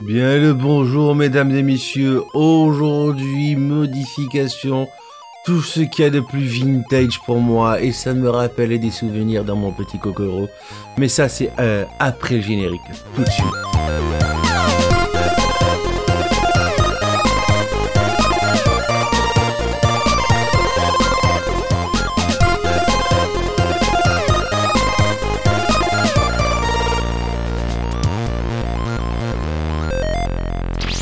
Bien le bonjour mesdames et messieurs, aujourd'hui modification, tout ce qu'il y a de plus vintage pour moi et ça me rappelle des souvenirs dans mon petit Kokoro. Mais ça c'est après le générique, tout de suite.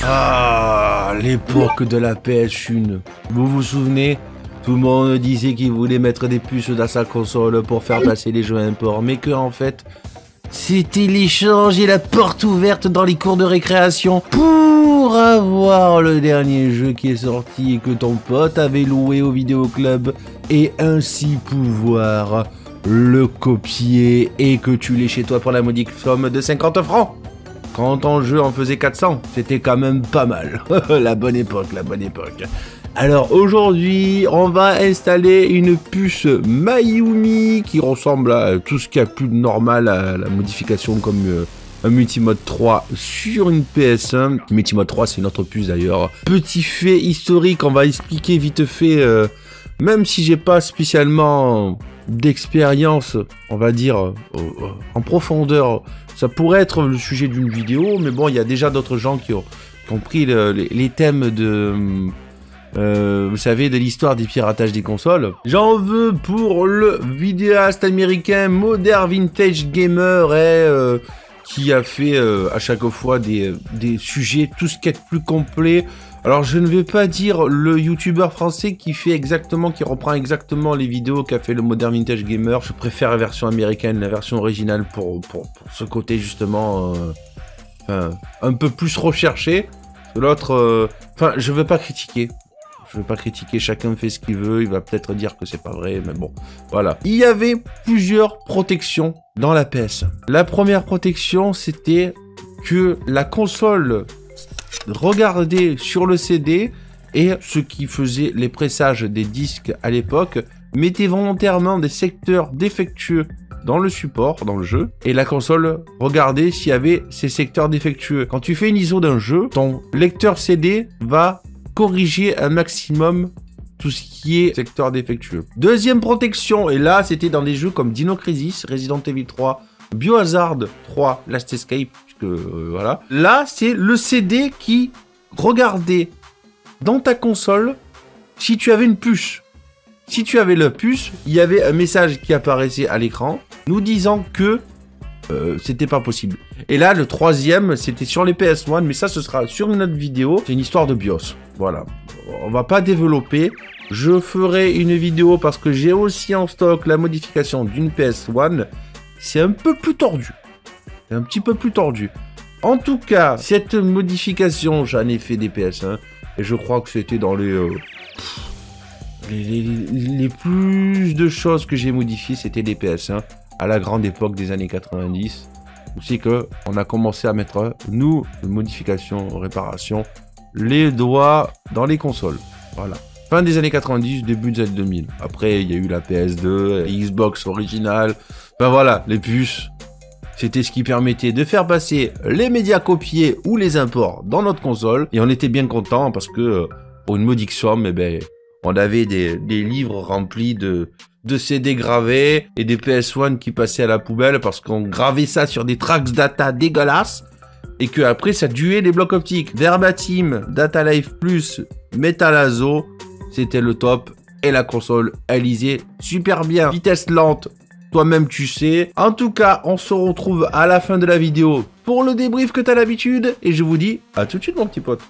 Ah, l'époque de la PS1. Vous vous souvenez? Tout le monde disait qu'il voulait mettre des puces dans sa console pour faire passer les jeux import, mais que en fait, c'était l'échange et la porte ouverte dans les cours de récréation pour avoir le dernier jeu qui est sorti et que ton pote avait loué au vidéoclub et ainsi pouvoir le copier et que tu l'aies chez toi pour la modique somme de 50 francs. Quand ton jeu en faisait 400, c'était quand même pas mal. La bonne époque, la bonne époque. Alors aujourd'hui, on va installer une puce Mayumi qui ressemble à tout ce qu'il y a plus de normal à la modification comme un Multimode 3 sur une PS1. Multimode 3, c'est une autre puce d'ailleurs. Petit fait historique, on va expliquer vite fait, même si j'ai pas spécialement d'expérience, on va dire, en profondeur. Ça pourrait être le sujet d'une vidéo, mais bon, il y a déjà d'autres gens qui ont pris les thèmes de... vous savez, de l'histoire des piratages des consoles. J'en veux pour le vidéaste américain Modern Vintage Gamer qui a fait à chaque fois des sujets, tout ce qui est plus complet. Alors je ne vais pas dire le youtubeur français qui reprend exactement les vidéos qu'a fait le Modern Vintage Gamer. Je préfère la version américaine, la version originale pour ce côté justement un peu plus recherché. L'autre, je veux pas critiquer. Je veux pas critiquer, chacun fait ce qu'il veut, il va peut-être dire que c'est pas vrai, mais bon, voilà. Il y avait plusieurs protections dans la PS. La première protection, c'était que la console regardait sur le CD et ce qui faisait les pressages des disques à l'époque mettait volontairement des secteurs défectueux dans le support, dans le jeu, et la console regardait s'il y avait ces secteurs défectueux. Quand tu fais une ISO d'un jeu, ton lecteur CD va corriger un maximum tout ce qui est secteur défectueux. Deuxième protection, et là c'était dans des jeux comme Dino Crisis, Resident Evil 3, Biohazard 3, Last Escape, puisque voilà. Là c'est le CD qui regardait dans ta console si tu avais une puce. Si tu avais la puce, il y avait un message qui apparaissait à l'écran nous disant que c'était pas possible. Et là, le troisième, c'était sur les PS1, mais ça, ce sera sur une autre vidéo. C'est une histoire de BIOS. Voilà. On va pas développer. Je ferai une vidéo parce que j'ai aussi en stock la modification d'une PS1. C'est un peu plus tordu. C'est un petit peu plus tordu. En tout cas, cette modification, j'en ai fait des PS1. Et je crois que c'était dans les plus de choses que j'ai modifiées, c'était des PS1. À la grande époque des années 90, c'est que on a commencé à mettre, nous, modifications, réparations, les doigts dans les consoles. Voilà. Fin des années 90, début des années 2000. Après, il y a eu la PS2, Xbox originale. Ben voilà, les puces. C'était ce qui permettait de faire passer les médias copiés ou les imports dans notre console. Et on était bien content parce que, pour une modique somme, eh ben, on avait des livres remplis de CD gravés et des PS1 qui passaient à la poubelle parce qu'on gravait ça sur des tracks data dégueulasses et que après ça tuait les blocs optiques. Verbatim, Data Life Plus, Metalazo, c'était le top et la console elle lisait super bien. Vitesse lente, toi-même tu sais. En tout cas, on se retrouve à la fin de la vidéo pour le débrief que t'as l'habitude et je vous dis à tout de suite mon petit pote.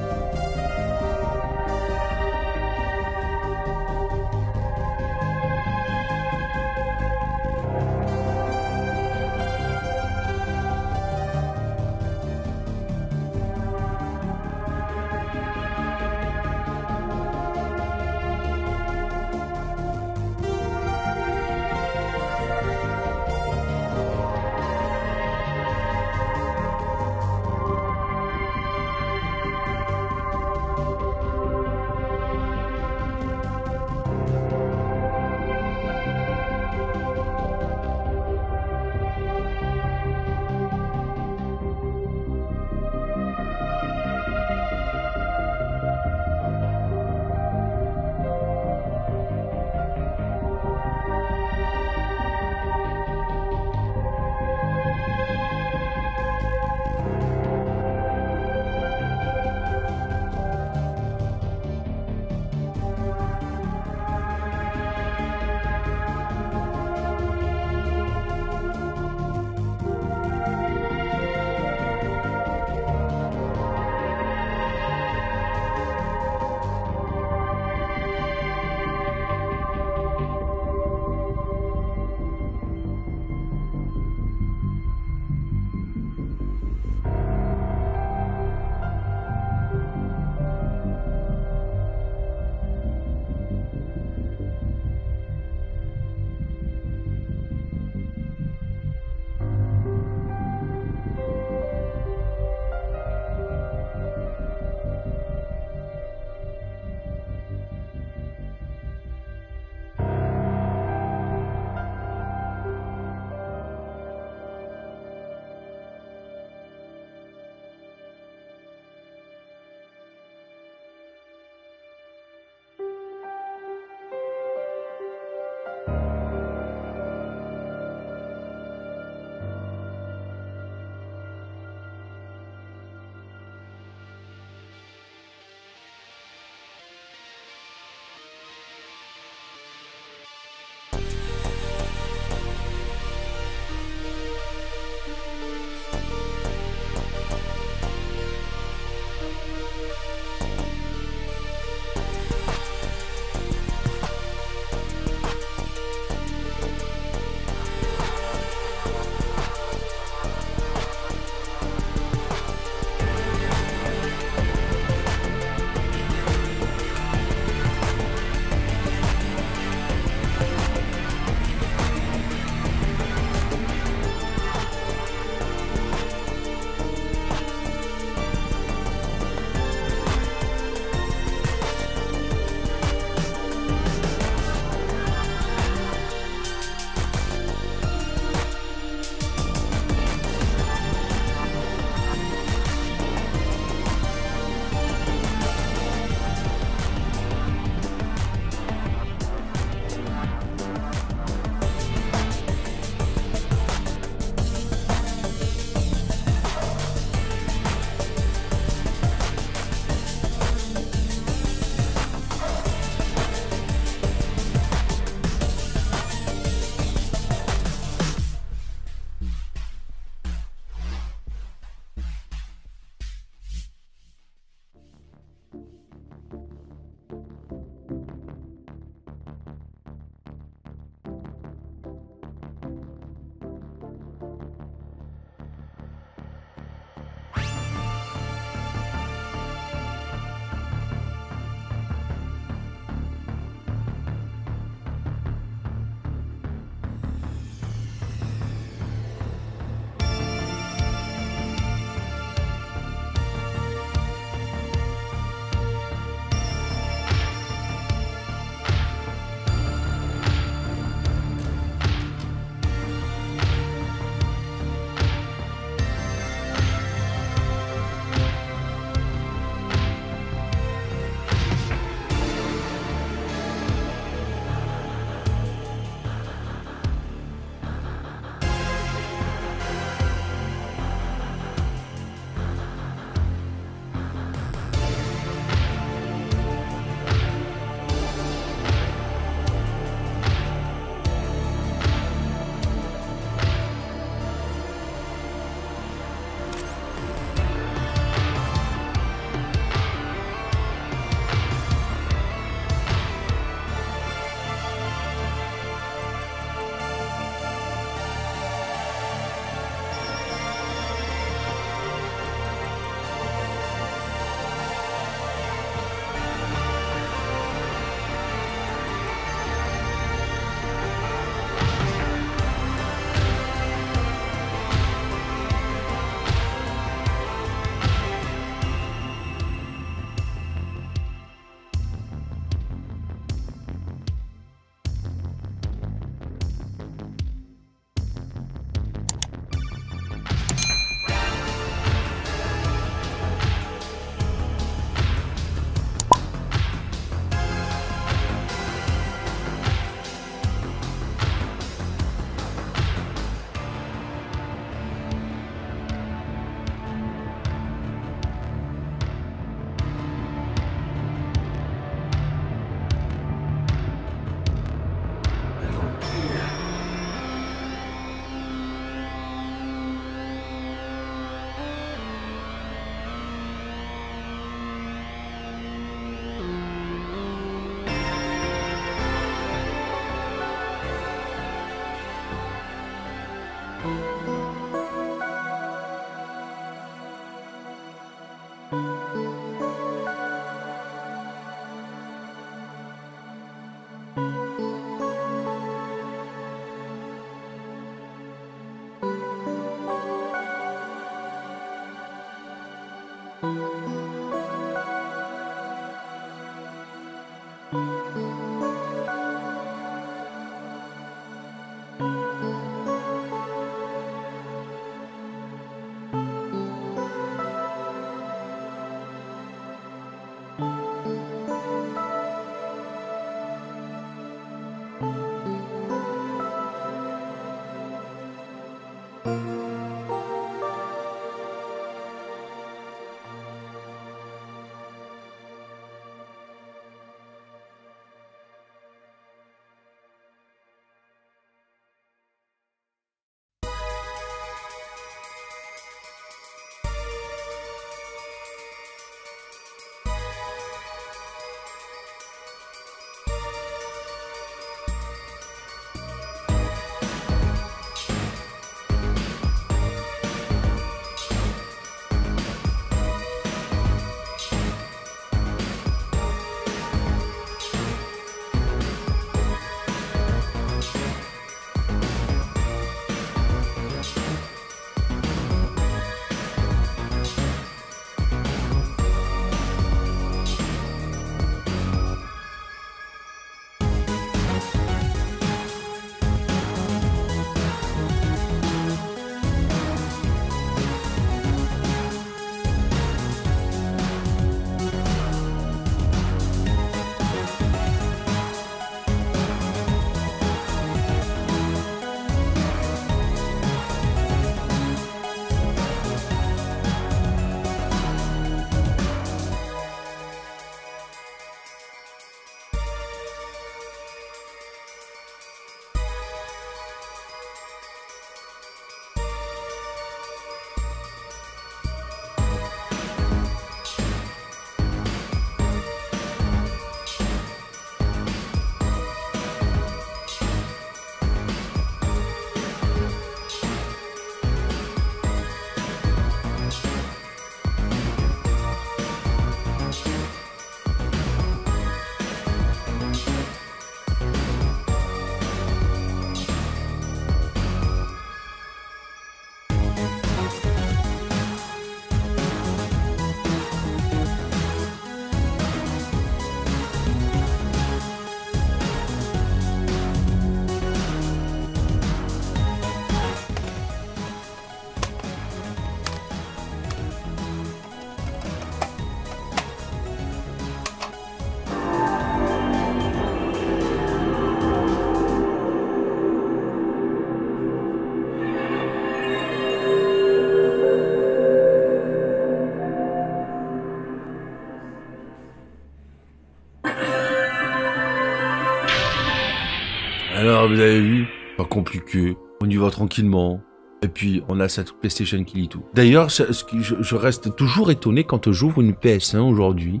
Alors, vous avez vu, pas compliqué, on y va tranquillement. Et puis, on a cette PlayStation qui lit tout. D'ailleurs, je reste toujours étonné quand j'ouvre une PS1 aujourd'hui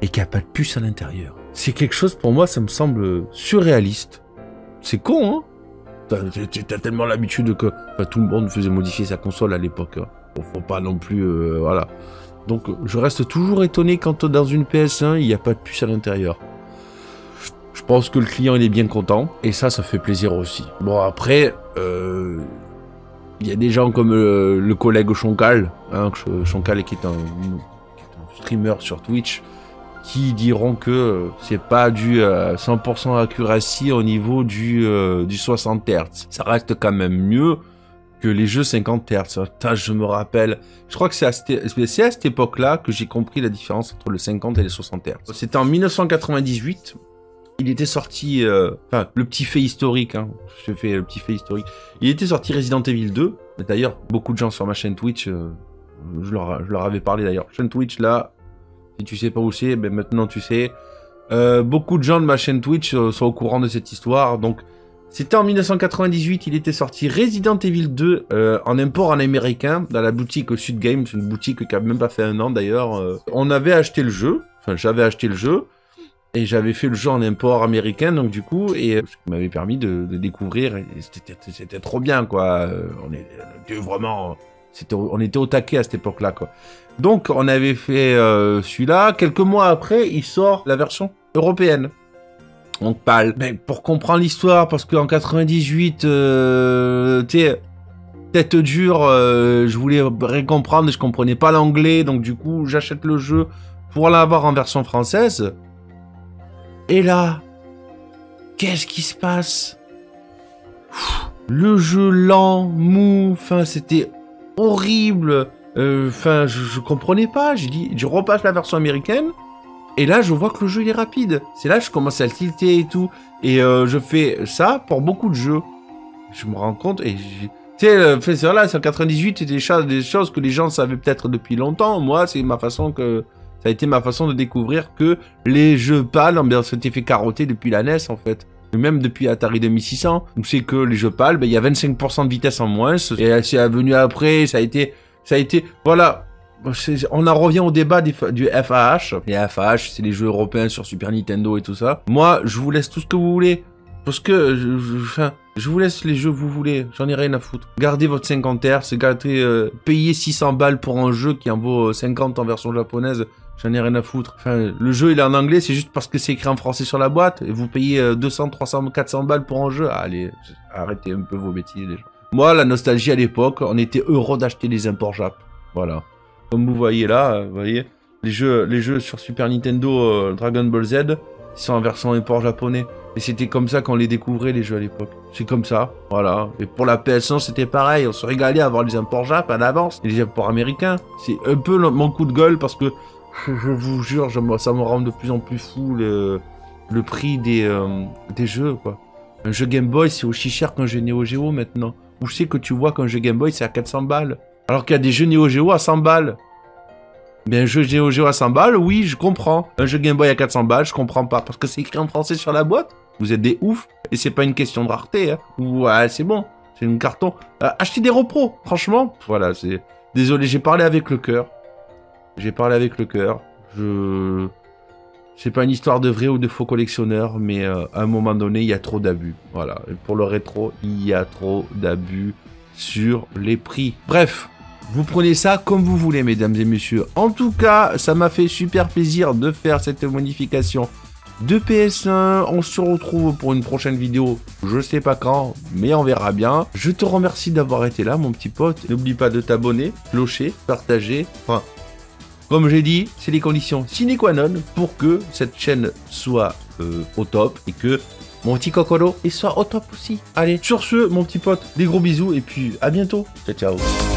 et qu'il n'y a pas de puce à l'intérieur. C'est quelque chose, pour moi, ça me semble surréaliste. C'est con, hein? T'as tellement l'habitude que tout le monde faisait modifier sa console à l'époque. Hein. Faut pas non plus... voilà. Donc, je reste toujours étonné quand dans une PS1, il n'y a pas de puce à l'intérieur. Je pense que le client, il est bien content. Et ça fait plaisir aussi. Bon, après... il y a des gens comme le collègue Chonkal, hein, Chonkal qui est un streamer sur Twitch, qui diront que c'est pas du 100% accuracy au niveau du 60 Hz. Ça reste quand même mieux que les jeux 50 Hz. Je me rappelle, je crois que c'est à cette époque-là que j'ai compris la différence entre le 50 et les 60 Hz. C'était en 1998. Il était sorti, enfin, le petit fait historique, hein, je fais le petit fait historique. Il était sorti Resident Evil 2. D'ailleurs, beaucoup de gens sur ma chaîne Twitch, je leur avais parlé d'ailleurs. Chaîne Twitch, là, si tu sais pas où c'est, ben maintenant tu sais. Beaucoup de gens de ma chaîne Twitch sont au courant de cette histoire. Donc, c'était en 1998, il était sorti Resident Evil 2 en import en américain, dans la boutique Sud Games, une boutique qui a même pas fait un an d'ailleurs. On avait acheté le jeu, enfin j'avais acheté le jeu. Et j'avais fait le jeu en import américain, donc du coup, et ce qui m'avait permis de découvrir, et c'était trop bien, quoi. On était vraiment, on était au taquet à cette époque-là, quoi. Donc, on avait fait celui-là. Quelques mois après, il sort la version européenne. Donc, PAL. Ben, pour comprendre l'histoire, parce qu'en 98, tu sais, tête dure, je voulais rien comprendre, je comprenais pas l'anglais, donc du coup, j'achète le jeu pour l'avoir en version française. Et là, qu'est-ce qui se passe? Le jeu lent, mou, enfin c'était horrible. Enfin, je comprenais pas. J'ai dit, je repasse la version américaine. Et là, je vois que le jeu il est rapide. C'est là que je commence à le tilter et tout. Et je fais ça pour beaucoup de jeux. Je me rends compte et tu sais, c'est là, c'est en 98, c'est des choses que les gens savaient peut-être depuis longtemps. Moi, c'est ma façon que... Ça a été ma façon de découvrir que les jeux PAL ont bien s'étaient fait carotter depuis la NES, en fait. Et même depuis Atari 2600, où c'est que les jeux PAL, ben, il y a 25% de vitesse en moins. Et c'est venu après, ça a été, voilà. On en revient au débat du FAH. Les FAH, c'est les jeux européens sur Super Nintendo et tout ça. Moi, je vous laisse tout ce que vous voulez. Parce que, je vous laisse les jeux que vous voulez. J'en ai rien à foutre. Gardez votre 50 Hz, payez 600 balles pour un jeu qui en vaut 50 en version japonaise. J'en ai rien à foutre. Enfin, le jeu, il est en anglais, c'est juste parce que c'est écrit en français sur la boîte. Et vous payez 200, 300, 400 balles pour un jeu. Allez, arrêtez un peu vos bêtises, les gens. Moi, la nostalgie à l'époque, on était heureux d'acheter les imports Jap. Voilà. Comme vous voyez là, vous voyez, les jeux sur Super Nintendo Dragon Ball Z, ils sont en version import japonais. Et c'était comme ça qu'on les découvrait, les jeux à l'époque. C'est comme ça, voilà. Et pour la PS1, c'était pareil. On se régalait à avoir les imports Jap à l'avance. Et les imports américains. C'est un peu mon coup de gueule parce que je vous jure, ça me rend de plus en plus fou le prix des jeux, quoi. Un jeu Game Boy, c'est aussi cher qu'un jeu Neo Geo maintenant. Où je sais que tu vois qu'un jeu Game Boy, c'est à 400 balles. Alors qu'il y a des jeux Neo Geo à 100 balles. Mais un jeu Neo Geo à 100 balles, oui, je comprends. Un jeu Game Boy à 400 balles, je comprends pas. Parce que c'est écrit en français sur la boîte. Vous êtes des oufs. Et c'est pas une question de rareté, hein. Ouais, c'est bon. C'est un carton. Achetez des repros, franchement. Voilà, c'est... Désolé, j'ai parlé avec le cœur. J'ai parlé avec le cœur. C'est pas une histoire de vrai ou de faux collectionneur, mais à un moment donné, il y a trop d'abus. Voilà. Et pour le rétro, il y a trop d'abus sur les prix. Bref, vous prenez ça comme vous voulez, mesdames et messieurs. En tout cas, ça m'a fait super plaisir de faire cette modification de PS1. On se retrouve pour une prochaine vidéo, je sais pas quand, mais on verra bien. Je te remercie d'avoir été là, mon petit pote. N'oublie pas de t'abonner, clocher, partager. Enfin, comme j'ai dit, c'est les conditions sine qua non pour que cette chaîne soit au top et que mon petit Kokoro soit au top aussi. Allez, sur ce, mon petit pote, des gros bisous et puis à bientôt. Ciao, ciao.